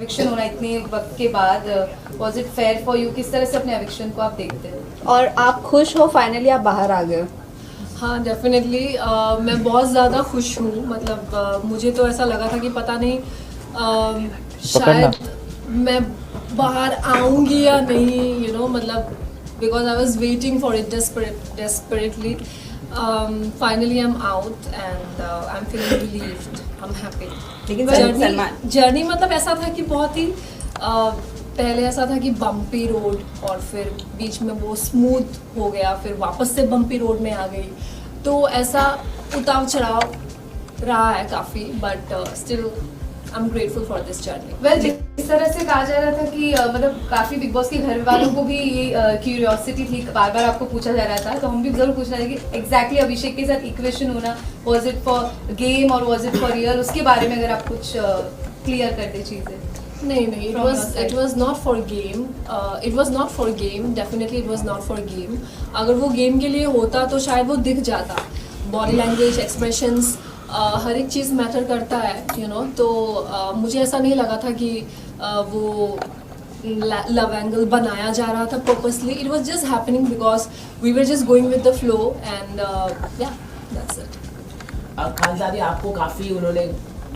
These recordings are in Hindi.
एविक्शन होना इतने वक्त के बाद, was it fair for you? किस तरह से अपने एविक्शन को आप देखते हो? और आप खुश हो फाइनली आप बाहर आ गए हो? हाँ डेफिनेटली मैं बहुत ज़्यादा खुश हूँ। मतलब मुझे तो ऐसा लगा था कि पता नहीं शायद मैं बाहर आऊँगी या नहीं, मतलब because I was waiting for it desperately. Finally I'm out and I'm feeling relieved. I'm happy. लेकिन जर्नी मतलब ऐसा था कि बहुत ही पहले ऐसा था कि बम्पी रोड और फिर बीच में वो स्मूथ हो गया, फिर वापस से बम्पी रोड में आ गई, तो ऐसा उतार चढ़ाव रहा है काफ़ी, but still I am grateful for this journey. Well, जिस तरह से कहा जा रहा था कि मतलब काफी बिग बॉस के घर वालों को भी ये क्यूरियोसिटी थी, बार बार आपको पूछा जा रहा था, तो हम भी जरूर पूछना है कि एग्जैक्टली अभिषेक के साथ इक्वेशन होना, वाज इट फॉर गेम और वाज इट फॉर रियल? उसके बारे में अगर आप कुछ क्लियर कर दे चीजें। नहीं, it was not for game. It was not for game. Definitely it was not for game. अगर वो गेम के लिए होता तो शायद वो दिख जाता। बॉडी लैंग्वेज, एक्सप्रेशंस, हर एक चीज़ मैटर करता है, तो मुझे ऐसा नहीं लगा था कि वो लव एंगल बनाया जा रहा था purposely. It was just happening because we were just going with the flow and yeah that's it. Khanzaadi आपको काफ़ी उन्होंने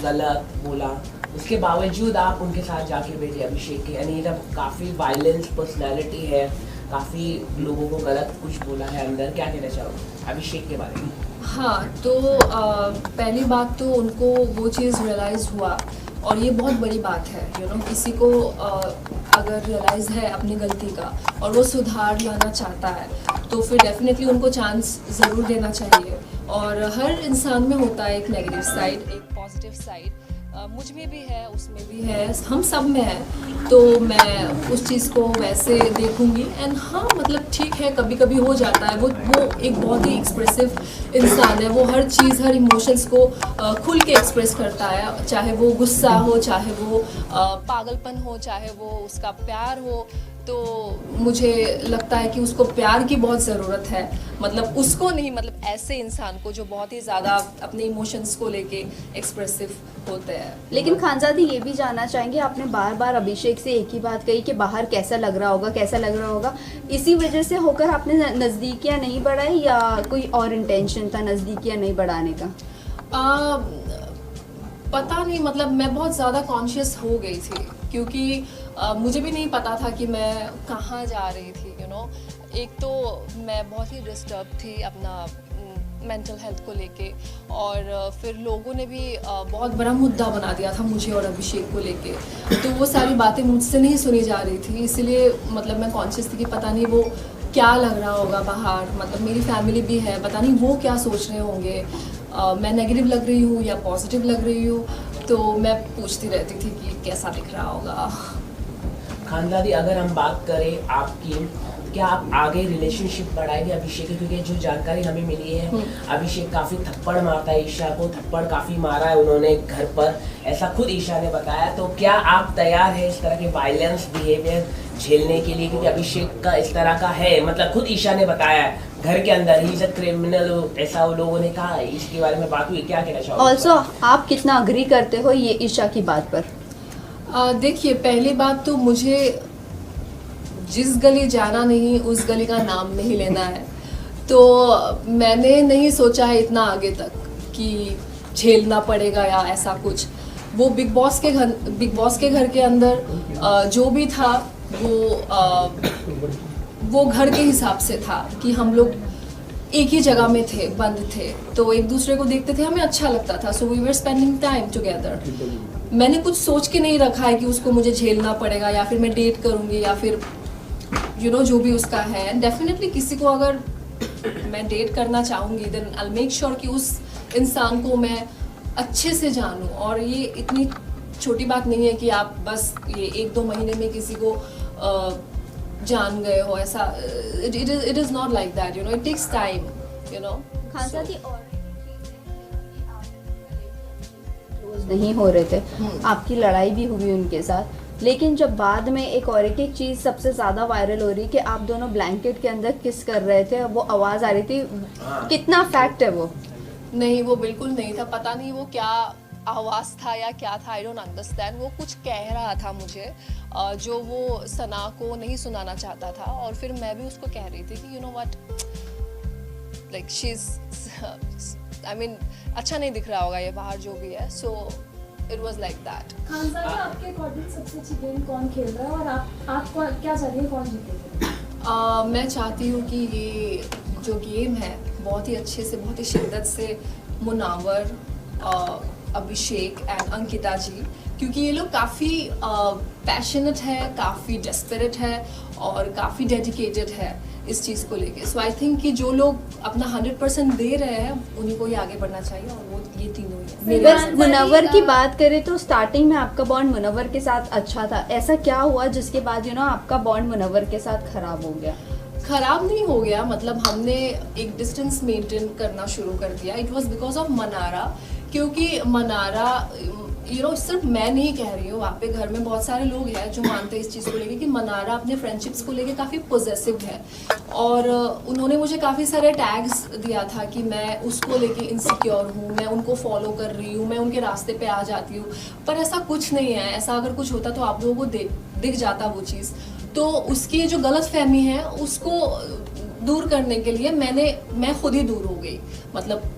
गलत बोला, उसके बावजूद आप उनके साथ जाके बैठे अभिषेक के, यानी जब काफ़ी वायलेंस पर्सनालिटी है, काफ़ी लोगों को गलत कुछ बोला है अंदर, क्या कहना चाहोगे अभिषेक के बारे में? हाँ, तो पहली बात तो उनको वो चीज़ रियलाइज़ हुआ और ये बहुत बड़ी बात है, किसी को अगर रियलाइज़ है अपनी गलती का और वो सुधार लाना चाहता है तो फिर डेफिनेटली उनको चांस ज़रूर देना चाहिए. और हर इंसान में होता है एक नेगेटिव साइड, एक पॉजिटिव साइड, मुझ में भी है, उसमें भी है, हम सब में है, तो मैं उस चीज़ को वैसे देखूंगी. एंड हाँ, मतलब ठीक है, कभी कभी हो जाता है, वो एक बहुत ही एक्सप्रेसिव इंसान है, वो हर चीज़, हर इमोशंस को खुल के एक्सप्रेस करता है, चाहे वो गुस्सा हो, चाहे वो पागलपन हो, चाहे वो उसका प्यार हो. तो मुझे लगता है कि उसको प्यार की बहुत ज़रूरत है, मतलब उसको नहीं, मतलब ऐसे इंसान को जो बहुत ही ज़्यादा अपने इमोशंस को लेके एक्सप्रेसिव होते हैं. लेकिन खानजादी ये भी जानना चाहेंगे, आपने बार बार अभिषेक से एक ही बात कही कि बाहर कैसा लग रहा होगा, कैसा लग रहा होगा, इसी वजह से होकर आपने नज़दीकियाँ नहीं बढ़ाई या कोई और इंटेंशन था नज़दीकियाँ नहीं बढ़ाने का? पता नहीं, मतलब मैं बहुत ज़्यादा कॉन्शियस हो गई थी क्योंकि मुझे भी नहीं पता था कि मैं कहाँ जा रही थी. एक तो मैं बहुत ही डिस्टर्ब थी अपना मेंटल हेल्थ को लेके, और फिर लोगों ने भी बहुत बड़ा मुद्दा बना दिया था मुझे और अभिषेक को लेके, तो वो सारी बातें मुझसे नहीं सुनी जा रही थी. इसलिए मतलब मैं कॉन्शियस थी कि पता नहीं वो क्या लग रहा होगा बाहर, मतलब मेरी फैमिली भी है, पता नहीं वो क्या सोच रहे होंगे, मैं नेगेटिव लग रही हूँ या पॉजिटिव लग रही हूँ, तो मैं पूछती रहती थी कि कैसा दिख रहा होगा. खानदादी, अगर हम बात करें आपकी, क्या आप आगे रिलेशनशिप बढ़ाएंगे अभिषेक की? क्योंकि जो जानकारी हमें मिली है, अभिषेक काफ़ी थप्पड़ मारता है ईशा को, थप्पड़ काफ़ी मारा है उन्होंने घर पर, ऐसा खुद ईशा ने बताया. तो क्या आप तैयार हैं इस तरह के वायलेंस बिहेवियर झेलने के लिए? क्योंकि अभिषेक का इस तरह का है, मतलब खुद ईशा ने बताया है घर के अंदर ही इज अ क्रिमिनल, ऐसा वो लोगों ने कहा है, इसके बारे में बात हुई, क्या कहना चाहोगे? ऑल्सो आप कितना अग्री करते हो ये ईशा की बात पर? देखिए, पहली बात तो मुझे जिस गली जाना नहीं उस गली का नाम नहीं लेना है, तो मैंने नहीं सोचा है इतना आगे तक कि झेलना पड़ेगा या ऐसा कुछ. वो बिग बॉस के घर के अंदर जो भी था वो घर के हिसाब से था कि हम लोग एक ही जगह में थे, बंद थे, तो एक दूसरे को देखते थे, हमें अच्छा लगता था, so we were spending time together. मैंने कुछ सोच के नहीं रखा है कि उसको मुझे झेलना पड़ेगा या फिर मैं डेट करूँगी या फिर जो भी उसका है. डेफिनेटली किसी को अगर मैं डेट करना चाहूँगी देन आई मेक श्योर कि उस इंसान को मैं अच्छे से जानूँ. और ये इतनी छोटी बात नहीं है कि आप बस ये 1-2 महीने में किसी को जान गए हो, ऐसा it is not like that, it takes time. Khanzaadi और नहीं हो रहे थे, आपकी लड़ाई भी हुई उनके साथ, लेकिन जब बाद में एक और एक चीज़ सबसे ज़्यादा वायरल हो रही कि आप दोनों ब्लैंकेट के अंदर किस कर रहे थे, वो आवाज़ आ रही थी, कितना फैक्ट है वो? नहीं, वो बिल्कुल नहीं था. पता नहीं वो क्या आवाज़ था या क्या था, आई डोंट अंडरस्टैंड। वो कुछ कह रहा था मुझे जो वो सना को नहीं सुनाना चाहता था, और फिर मैं भी उसको कह रही थी कि you know what, like she is, I mean अच्छा नहीं दिख रहा होगा ये बाहर जो भी है, so it was like that. Khansada, आपके अकॉर्डिंग सबसे अच्छी गेम कौन खेल रहा है और आप क्या चाहती हैं कौन जीतेगा? मैं चाहती हूँ कि ये जो गेम है बहुत ही अच्छे से, बहुत ही शिद्दत से मुनावर, अभिषेक एंड अंकिता जी, क्योंकि ये लोग काफ़ी पैशनेट है, काफ़ी डेस्परेट है और काफ़ी डेडिकेटेड है इस चीज़ को लेके। सो आई थिंक कि जो लोग अपना 100% दे रहे हैं उन्हीं को ही आगे बढ़ना चाहिए, और वो ये तीनों ही है। बस मुनव्वर की बात करें तो स्टार्टिंग में आपका बॉन्ड मुनव्वर के साथ अच्छा था, ऐसा क्या हुआ जिसके बाद आपका बॉन्ड मुनव्वर के साथ खराब हो गया? खराब नहीं हो गया, मतलब हमने एक डिस्टेंस मेंटेन करना शुरू कर दिया। It was because of Mannara, क्योंकि मनारा सिर्फ मैं नहीं कह रही हूँ, वहाँ पे घर में बहुत सारे लोग हैं जो मानते हैं इस चीज़ को लेके कि मनारा अपने फ्रेंडशिप्स को लेके काफ़ी पॉजिटिव है, और उन्होंने मुझे काफ़ी सारे टैग्स दिया था कि मैं उसको लेके इनसिक्योर हूँ, मैं उनको फॉलो कर रही हूँ, मैं उनके रास्ते पे आ जाती हूँ, पर ऐसा कुछ नहीं है। ऐसा अगर कुछ होता तो आप लोगों को दिख जाता वो चीज़। तो उसकी जो गलत फहमी है उसको दूर करने के लिए मैं खुद ही दूर हो गई, मतलब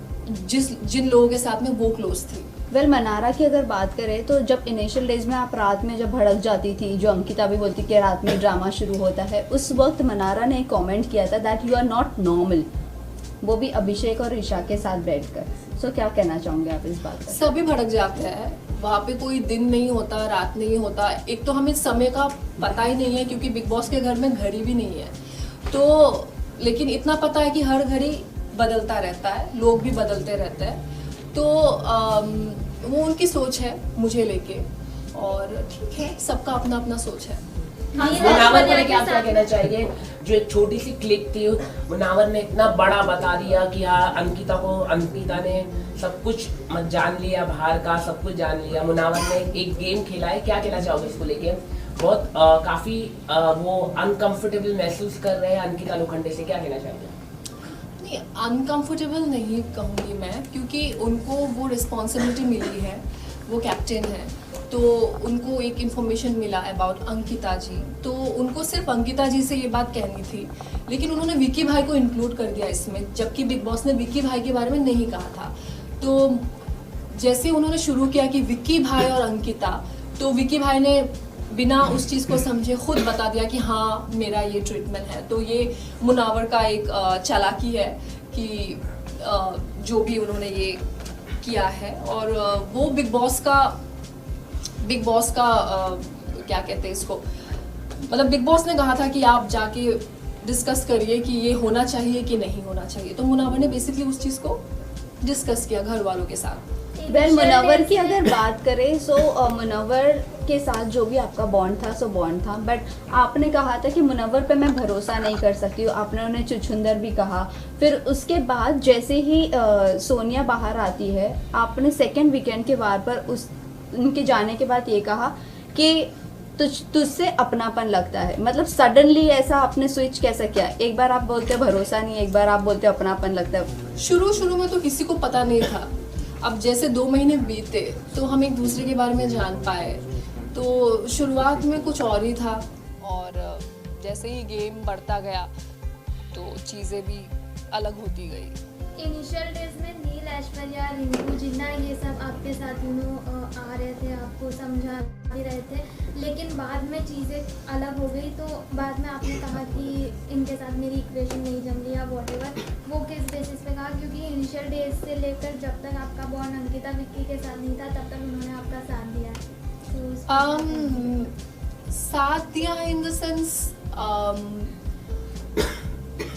जिन लोगों के साथ में वो क्लोज थी। वेल मनारा की अगर बात करें तो जब इनिशियल डेज में आप रात में जब भड़क जाती थी, जो अंकिता भी बोलती कि रात में ड्रामा शुरू होता है, उस वक्त मनारा ने कमेंट किया था that you are not normal, वो भी अभिषेक और ईशा के साथ बैठकर। सो क्या कहना चाहोगे आप इस बात पर? सभी भड़क जाते हैं, वहाँ पे कोई दिन नहीं होता, रात नहीं होता। एक तो हमें समय का पता ही नहीं है क्योंकि बिग बॉस के घर में घड़ी भी नहीं है, तो लेकिन इतना पता है कि हर घड़ी बदलता रहता है, लोग भी बदलते रहते हैं। तो वो उनकी सोच है मुझे लेके, और ठीक है, सबका अपना अपना सोच है। मुनावर को लेके आप क्या कहना चाहिए? जो एक छोटी सी क्लिक थी, मुनावर ने इतना बड़ा बता दिया कि हाँ अंकिता ने सब कुछ जान लिया, बाहर का सब कुछ जान लिया। मुनावर ने एक गेम खेला है, क्या कहना चाहोगे इसको लेके? बहुत काफी वो अनकंफर्टेबल महसूस कर रहे हैं अंकिता लोखंडे से, क्या कहना चाहोगे? अनकंफर्टेबल नहीं कहूँगी मैं, क्योंकि उनको वो रिस्पॉन्सिबिलिटी मिली है, वो कैप्टन है, तो उनको एक इन्फॉर्मेशन मिला अबाउट अंकिता जी, तो उनको सिर्फ अंकिता जी से ये बात कहनी थी, लेकिन उन्होंने विक्की भाई को इंक्लूड कर दिया इसमें, जबकि बिग बॉस ने विक्की भाई के बारे में नहीं कहा था। तो जैसे उन्होंने शुरू किया कि विक्की भाई और अंकिता, तो विक्की भाई ने बिना उस चीज़ को समझे खुद बता दिया कि हाँ मेरा ये ट्रीटमेंट है। तो ये मुनावर का एक चालाकी है कि जो भी उन्होंने ये किया है, और वो बिग बॉस का क्या कहते हैं इसको, मतलब बिग बॉस ने कहा था कि आप जाके डिस्कस करिए कि ये होना चाहिए कि नहीं होना चाहिए, तो मुनावर ने बेसिकली उस चीज़ को डिस्कस किया घर वालों के साथ। वेल मुनव्वर की अगर बात करें सो मुनव्वर के साथ जो भी आपका बॉन्ड था सो बॉन्ड था, बट आपने कहा था कि मुनव्वर पे मैं भरोसा नहीं कर सकती हूँ, आपने उन्हें छुछुंदर भी कहा। फिर उसके बाद जैसे ही सोनिया बाहर आती है, आपने सेकेंड वीकेंड के वार पर उनके जाने के बाद ये कहा कि तुझसे अपनापन लगता है, मतलब सडनली ऐसा आपने स्विच कैसा किया? एक बार आप बोलते भरोसा नहीं, एक बार आप बोलते अपनापन लगता है। शुरू में तो किसी को पता नहीं था, अब जैसे 2 महीने बीते तो हम एक दूसरे के बारे में जान पाए, तो शुरुआत में कुछ और ही था, और जैसे ही गेम बढ़ता गया तो चीज़ें भी अलग होती गई। इनिशियल डेज में नील, ऐश्वर्या, रिंकू, जिन्ना ये सब आपके साथ आ रहे थे, आपको समझा भी रहे थे, लेकिन बाद में चीज़ें अलग हो गई। तो बाद में आपने कहा कि इनके साथ मेरी इक्वेशन नहीं जम रही या वॉटेवर, वो किस बेसिस पे कहा? क्योंकि इनिशियल डेज से लेकर जब तक आपका बॉन्ड अंकिता विक्की के साथ नहीं था तब तक उन्होंने आपका साथ दिया है। साथ दिया इन द सेंस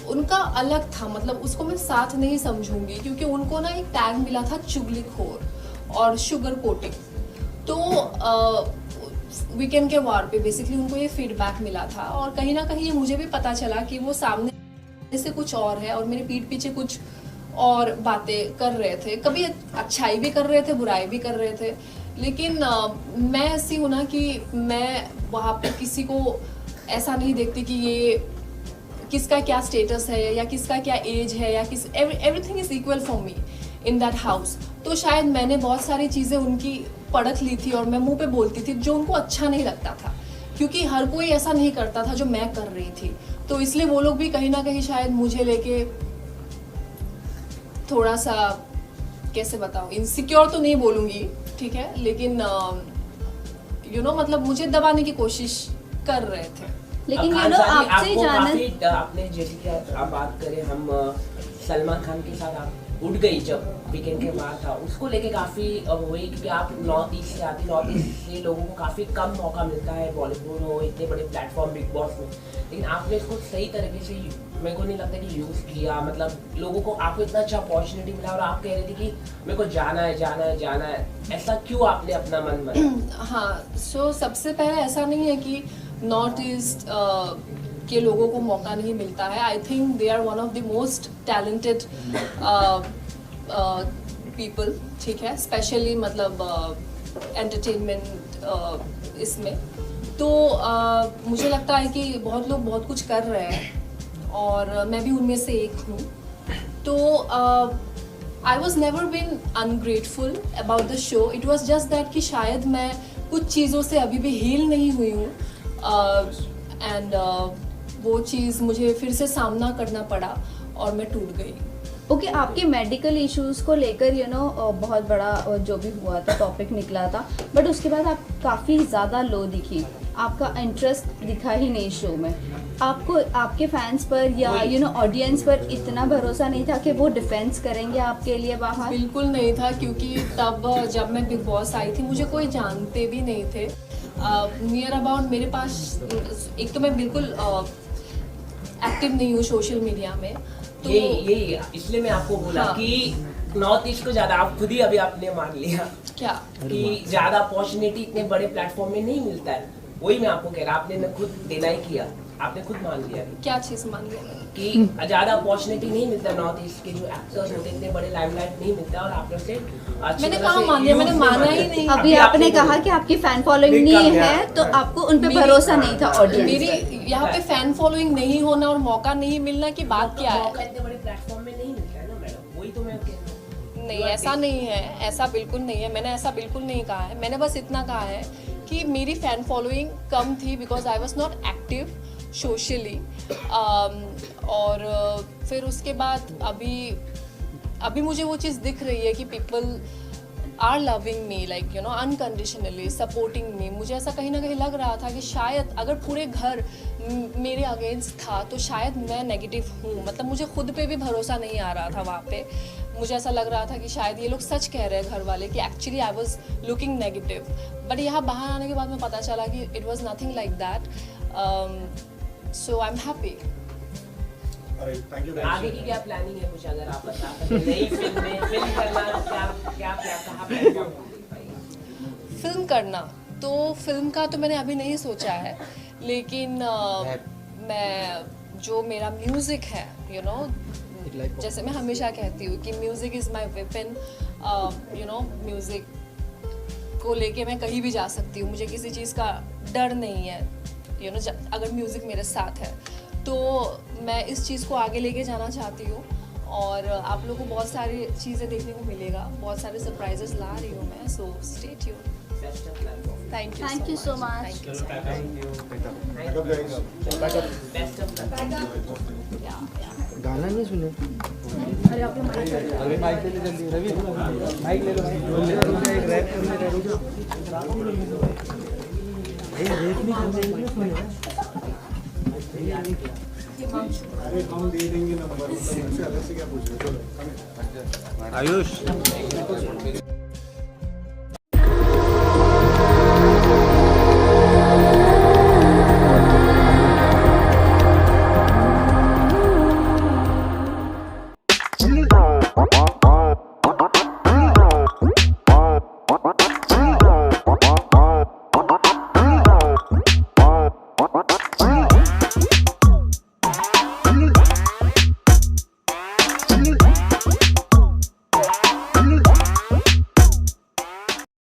उनका अलग था, मतलब उसको मैं साथ नहीं समझूंगी, क्योंकि उनको ना एक टैग मिला था चुगलीखोर और शुगर कोटिंग। तो वीकेंड के वार पे बेसिकली उनको ये फीडबैक मिला था, और कहीं ना कहीं ये मुझे भी पता चला कि वो सामने से कुछ और है और मेरे पीठ पीछे कुछ और बातें कर रहे थे, कभी अच्छाई भी कर रहे थे, बुराई भी कर रहे थे। लेकिन मैं ऐसी हूँ ना कि मैं वहाँ पे किसी को ऐसा नहीं देखती कि ये किसका क्या स्टेटस है या किसका क्या एज है, या everything is equal for me in that house. तो शायद मैंने बहुत सारी चीज़ें उनकी परख ली थी और मैं मुंह पे बोलती थी जो उनको अच्छा नहीं लगता था, क्योंकि हर कोई ऐसा नहीं करता था जो मैं कर रही थी। तो इसलिए वो लोग भी कहीं ना कहीं शायद मुझे लेके थोड़ा सा, कैसे बताऊँ, इनसिक्योर तो नहीं बोलूँगी, ठीक है, लेकिन मतलब मुझे दबाने की कोशिश कर रहे थे। लेकिन खान साहब, आपसे आपको जाना, काफी आपने जैसे कि आप बात करें, हम सलमान खान के साथ आप उठ गई जब वीकेंड के बाद था, उसको लेके काफी हुई, क्योंकि आप नॉर्थ ईस्ट से आती, नॉर्थ ईस्ट से लोगों को काफी कम मौका मिलता है बॉलीवुड हो, इतने बड़े प्लेटफॉर्म बिग बॉस में, लेकिन आपने इसको सही तरीके से, मेरे को नहीं लगता कि यूज किया, मतलब लोगों को आपको इतना अच्छा अपॉर्चुनिटी मिला और आप कह रहे थे कि मेरे को जाना है, ऐसा क्यों आपने अपना मन बनाया? हाँ, सो सबसे पहले ऐसा नहीं है कि नॉर्थ ईस्ट के लोगों को मौका नहीं मिलता है। I think they are one of the most talented people, ठीक है, स्पेशली मतलब एंटरटेनमेंट इसमें। तो मुझे लगता है कि बहुत लोग बहुत कुछ कर रहे हैं और मैं भी उनमें से एक हूँ। तो I was never been ungrateful about the show, it was just that कि शायद मैं कुछ चीज़ों से अभी भी हील नहीं हुई हूँ एंड वो चीज़ मुझे फिर से सामना करना पड़ा और मैं टूट गई। ओके, आपके मेडिकल इश्यूज़ को लेकर बहुत बड़ा जो भी हुआ था टॉपिक निकला था, बट उसके बाद आप काफ़ी ज़्यादा लो दिखी, आपका इंटरेस्ट दिखा ही नहीं शो में। आपको आपके फैंस पर या ऑडियंस पर इतना भरोसा नहीं था कि वो डिफेंस करेंगे आपके लिए बाहर? बिल्कुल नहीं था, क्योंकि तब जब मैं बिग बॉस आई थी मुझे कोई जानते भी नहीं थे। नियर अबाउट मेरे पास, एक तो मैं बिल्कुल एक्टिव नहीं हूँ सोशल मीडिया में, तो यही इसलिए मैं आपको बोला हाँ। कि नॉर्थ ईस्ट को ज्यादा, आप खुद ही अभी आपने मान लिया क्या कि ज्यादा अपॉर्चुनिटी इतने बड़े प्लेटफॉर्म में नहीं मिलता है। वही मैं आपको कह रहा, आपने खुद डिनाई किया, आपने खुद मान लिया क्या चीज़ मान लिया मैंने? कि ज्यादा अपॉर्चुनिटी नहीं मिलता, नॉर्थ ईस्ट के जो एक्टर्स होते हैं इतने बड़े लाइमलाइट नहीं मिलता, और आपने उसे मैंने कहाँ मान लिया, मैंने माना ही नहीं। अभी आपने कहा कि आपकी फैन फॉलोइंग नहीं है, तो आपको उन पे भरोसा नहीं था ऑडियंस। मेरी यहाँ पे फैन फॉलोइंग नहीं होना और मौका नहीं मिलना की बात क्या है? मौका इतने बड़े प्लेटफॉर्म में नहीं मिलता है ना मैडम, वही तो मैं कह रहा हूँ। नहीं, ऐसा नहीं है, ऐसा बिल्कुल नहीं है, मैंने ऐसा बिल्कुल नहीं कहा है। मैंने बस इतना कहा है कि मेरी फ़ैन फॉलोइंग कम थी because I was not active socially. और फिर उसके बाद अभी मुझे वो चीज़ दिख रही है कि people are loving me, like unconditionally supporting me. मुझे ऐसा कहीं ना कहीं लग रहा था कि शायद अगर पूरे घर मेरे अगेंस्ट था तो शायद मैं नेगेटिव हूँ, मतलब मुझे खुद पे भी भरोसा नहीं आ रहा था वहाँ पे। मुझे ऐसा लग रहा था कि शायद ये लोग सच कह रहे हैं घर वाले कि actually I was looking negative, but यहाँ बाहर आने के बाद में पता चला कि it was nothing like that. So I am happy. आगे की क्या प्लानिंग है, कुछ अगर आप बता सकते? नई फिल्म में फिल्म करना, क्या कहाँ प्लेटफॉर्म? फिल्म करना तो फिल्म का तो मैंने अभी नहीं सोचा है, लेकिन मैं जो मेरा म्यूज़िक है जैसे मैं हमेशा कहती हूँ कि music is my weapon. Music को लेके मैं कहीं भी जा सकती हूँ, मुझे किसी चीज़ का डर नहीं है। अगर म्यूज़िक मेरे साथ है तो मैं इस चीज़ को आगे लेके जाना चाहती हूँ और आप लोगों को बहुत सारी चीज़ें देखने को मिलेगा, बहुत सारे सरप्राइजेस ला रही हूँ मैं। So stay tuned. Thank you so much. गाना नहीं सुने? अरे माइक ले ले जल्दी, रवि माइक ले लो, एक रैप करने दे रुको। रैप नहीं करने सुने। अरे हम दे देंगे नंबर, अलग से क्या पूछ रहे हो? आयुष